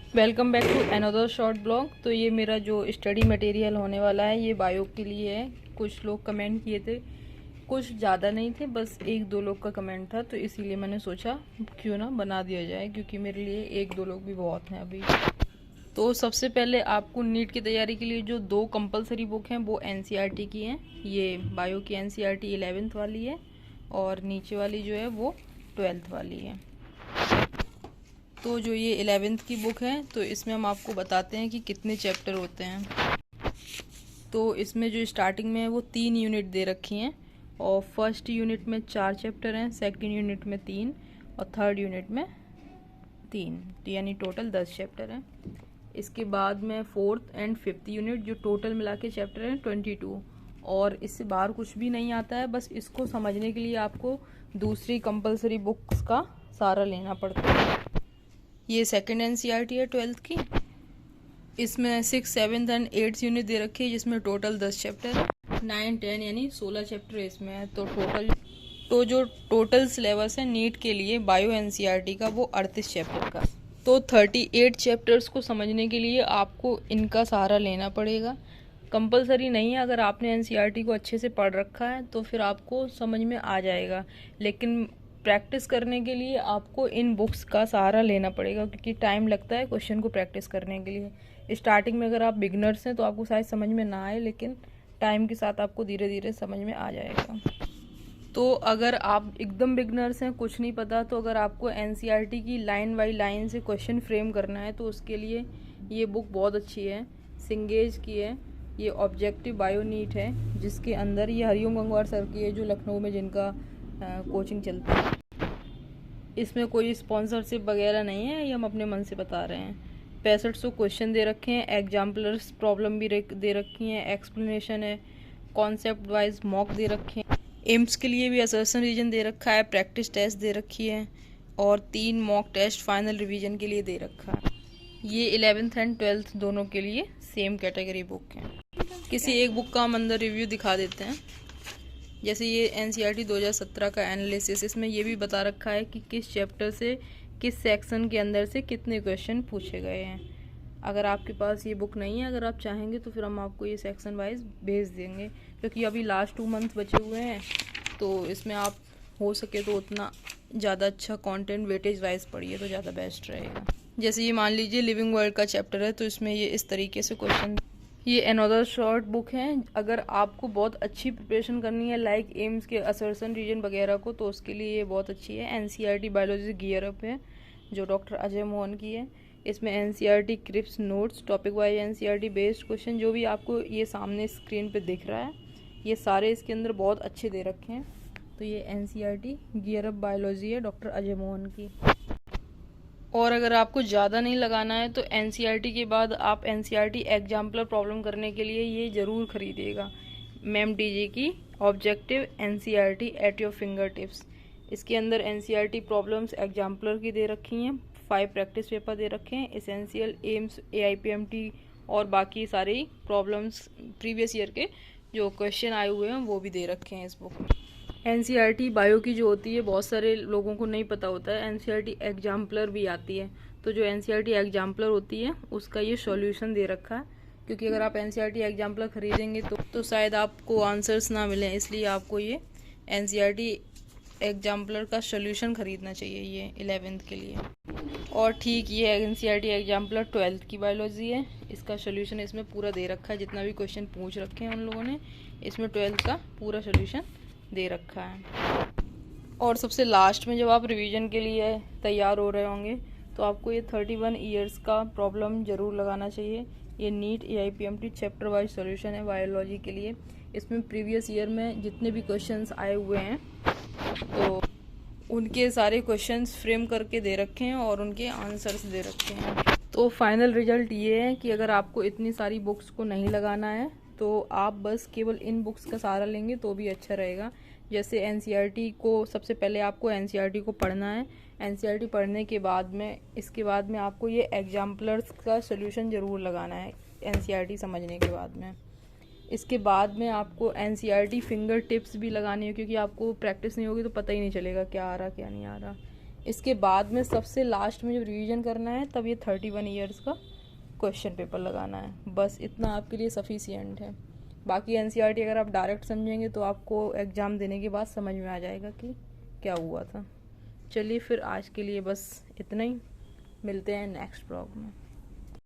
Welcome back to another short blog. तो ये मेरा जो स्टडी मटेरियल होने वाला है ये बायो के लिए है। कुछ लोग कमेंट किए थे, कुछ ज़्यादा नहीं थे, बस एक दो लोग का कमेंट था, तो इसीलिए मैंने सोचा क्यों ना बना दिया जाए, क्योंकि मेरे लिए एक दो लोग भी बहुत हैं अभी। तो सबसे पहले आपको नीट की तैयारी के लिए जो दो कंपलसरी बुक हैं वो एनसीईआरटी की हैं। ये बायो की एनसीईआरटी 11th वाली है और नीचे वाली जो है वो 12th वाली है। तो जो ये 11th की बुक है तो इसमें हम आपको बताते हैं कि कितने चैप्टर होते हैं। तो इसमें जो स्टार्टिंग में है वो 3 यूनिट दे रखी हैं और फर्स्ट यूनिट में 4 चैप्टर हैं, सेकंड यूनिट में 3 और थर्ड यूनिट में 3, यानी टोटल 10 चैप्टर हैं। इसके बाद में फोर्थ एंड फिफ्थ यूनिट जो टोटल मिला के चैप्टर हैं 22 और इससे बाहर कुछ भी नहीं आता है। बस इसको समझने के लिए आपको दूसरी कंपलसरी बुक्स का सहारा लेना पड़ता है। ये सेकंड एनसीईआरटी है 12th की। इसमें 6, 7 एंड 8 यूनिट दे रखी है जिसमें टोटल 10 चैप्टर है। 9, 10 यानी 16 चैप्टर इसमें है। तो जो टोटल सिलेबस है नीट के लिए बायो एनसीईआरटी का वो 38 चैप्टर का। तो 38 चैप्टर्स को समझने के लिए आपको इनका सहारा लेना पड़ेगा। कंपलसरी नहीं है, अगर आपने एनसीईआरटी को अच्छे से पढ़ रखा है तो फिर आपको समझ में आ जाएगा, लेकिन प्रैक्टिस करने के लिए आपको इन बुक्स का सहारा लेना पड़ेगा, क्योंकि टाइम लगता है क्वेश्चन को प्रैक्टिस करने के लिए। स्टार्टिंग में अगर आप बिगनर्स हैं तो आपको शायद समझ में ना आए, लेकिन टाइम के साथ आपको धीरे धीरे समझ में आ जाएगा। तो अगर आप एकदम बिगनर्स हैं, कुछ नहीं पता, तो अगर आपको एनसीईआरटी की लाइन बाई लाइन से क्वेश्चन फ्रेम करना है तो उसके लिए ये बुक बहुत अच्छी है। सिंगेज की है, ये ऑब्जेक्टिव बायो नीट है, जिसके अंदर ये हरिओम गंगवार सर की है जो लखनऊ में जिनका कोचिंग चलती है। इसमें कोई स्पॉन्सरशिप वगैरह नहीं है, ये हम अपने मन से बता रहे हैं। 6500 क्वेश्चन दे रखे हैं, एग्जाम्पलर्स प्रॉब्लम भी दे रखी हैं, एक्सप्लेनेशन है, कॉन्सेप्ट वाइज मॉक दे रखे हैं, एम्स के लिए भी असर्शन रीजन दे रखा है, प्रैक्टिस टेस्ट दे रखी है और 3 मॉक टेस्ट फाइनल रिवीजन के लिए दे रखा है। ये 11th एंड 12th दोनों के लिए सेम कैटेगरी बुक है। किसी एक बुक का हम अंदर रिव्यू दिखा देते हैं। जैसे ये एनसीईआरटी 2017 का एनालिसिस, इसमें ये भी बता रखा है कि किस चैप्टर से किस सेक्शन के अंदर से कितने क्वेश्चन पूछे गए हैं। अगर आपके पास ये बुक नहीं है, अगर आप चाहेंगे तो फिर हम आपको ये सेक्शन वाइज भेज देंगे, क्योंकि अभी लास्ट 2 मंथ बचे हुए हैं, तो इसमें आप हो सके तो उतना ज़्यादा अच्छा कंटेंट वेटेज वाइज पढ़िए तो ज़्यादा बेस्ट रहेगा। जैसे ये मान लीजिए लिविंग वर्ल्ड का चैप्टर है, तो इसमें ये इस तरीके से क्वेश्चन। ये अनदर शॉर्ट बुक है। अगर आपको बहुत अच्छी प्रिपरेशन करनी है लाइक एम्स के असर्शन रीजन वगैरह को, तो उसके लिए ये बहुत अच्छी है। एनसीईआरटी बायोलॉजी गियर अप है जो डॉक्टर अजय मोहन की है। इसमें NCERT crisp notes, topic wise NCERT based question, जो भी आपको ये सामने स्क्रीन पे दिख रहा है, ये सारे इसके अंदर बहुत अच्छे दे रखे हैं। तो ये एनसीईआरटी गियर अप बायोलॉजी है डॉक्टर अजय मोहन की। और अगर आपको ज़्यादा नहीं लगाना है तो एनसीईआरटी के बाद आप एनसीईआरटी एग्जाम्पलर प्रॉब्लम करने के लिए ये ज़रूर खरीदिएगा, मैम डीजी की objective NCERT at your finger tips. इसके अंदर एनसीईआरटी प्रॉब्लम्स एग्जाम्पलर की दे रखी हैं, 5 प्रैक्टिस पेपर दे रखे हैं, एसेंशियल, एम्स, एआईपीएमटी और बाकी सारी प्रॉब्लम्स प्रीवियस ईयर के जो क्वेश्चन आए हुए हैं वो भी दे रखे हैं इस बुक में। एनसीईआरटी बायो की जो होती है बहुत सारे लोगों को नहीं पता होता है, एनसीईआरटी एग्जाम्पलर भी आती है। तो जो एनसीईआरटी एग्जाम्पलर होती है उसका ये सॉल्यूशन दे रखा है, क्योंकि अगर आप एनसीईआरटी एग्जाम्पलर खरीदेंगे तो शायद आपको आंसर्स ना मिलें, इसलिए आपको ये एनसीईआरटी एग्जाम्पलर का सॉल्यूशन खरीदना चाहिए ये 11th के लिए। और ठीक ये एनसीईआरटी एग्जाम्पलर 12th की बायोलॉजी है, इसका सॉल्यूशन इसमें पूरा दे रखा है। जितना भी क्वेश्चन पूछ रखे हैं उन लोगों ने, इसमें 12th का पूरा सॉल्यूशन दे रखा है। और सबसे लास्ट में जब आप रिवीजन के लिए तैयार हो रहे होंगे तो आपको ये 31 ईयर्स का प्रॉब्लम ज़रूर लगाना चाहिए। ये NEET AIPMT chapter wise solution है बायोलॉजी के लिए। इसमें प्रीवियस ईयर में जितने भी क्वेश्चंस आए हुए हैं तो उनके सारे क्वेश्चंस फ्रेम करके दे रखे हैं और उनके आंसर्स दे रखे हैं। तो फाइनल रिजल्ट ये है कि अगर आपको इतनी सारी बुक्स को नहीं लगाना है तो आप बस केवल इन बुक्स का सहारा लेंगे तो भी अच्छा रहेगा। जैसे एनसीईआरटी को सबसे पहले आपको एनसीईआरटी को पढ़ना है। एनसीईआरटी पढ़ने के बाद में इसके बाद में आपको ये एग्जाम्पलर्स का सॉल्यूशन ज़रूर लगाना है एनसीईआरटी समझने के बाद में। इसके बाद में आपको एनसीईआरटी फिंगर टिप्स भी लगानी है, क्योंकि आपको प्रैक्टिस नहीं होगी तो पता ही नहीं चलेगा क्या आ रहा क्या नहीं आ रहा। इसके बाद में सबसे लास्ट में जब रिवीजन करना है तब ये 31 ईयर्स का क्वेश्चन पेपर लगाना है। बस इतना आपके लिए सफिशिएंट है। बाकी एनसीईआरटी अगर आप डायरेक्ट समझेंगे तो आपको एग्ज़ाम देने के बाद समझ में आ जाएगा कि क्या हुआ था। चलिए फिर आज के लिए बस इतना ही, मिलते हैं नेक्स्ट ब्लॉग में।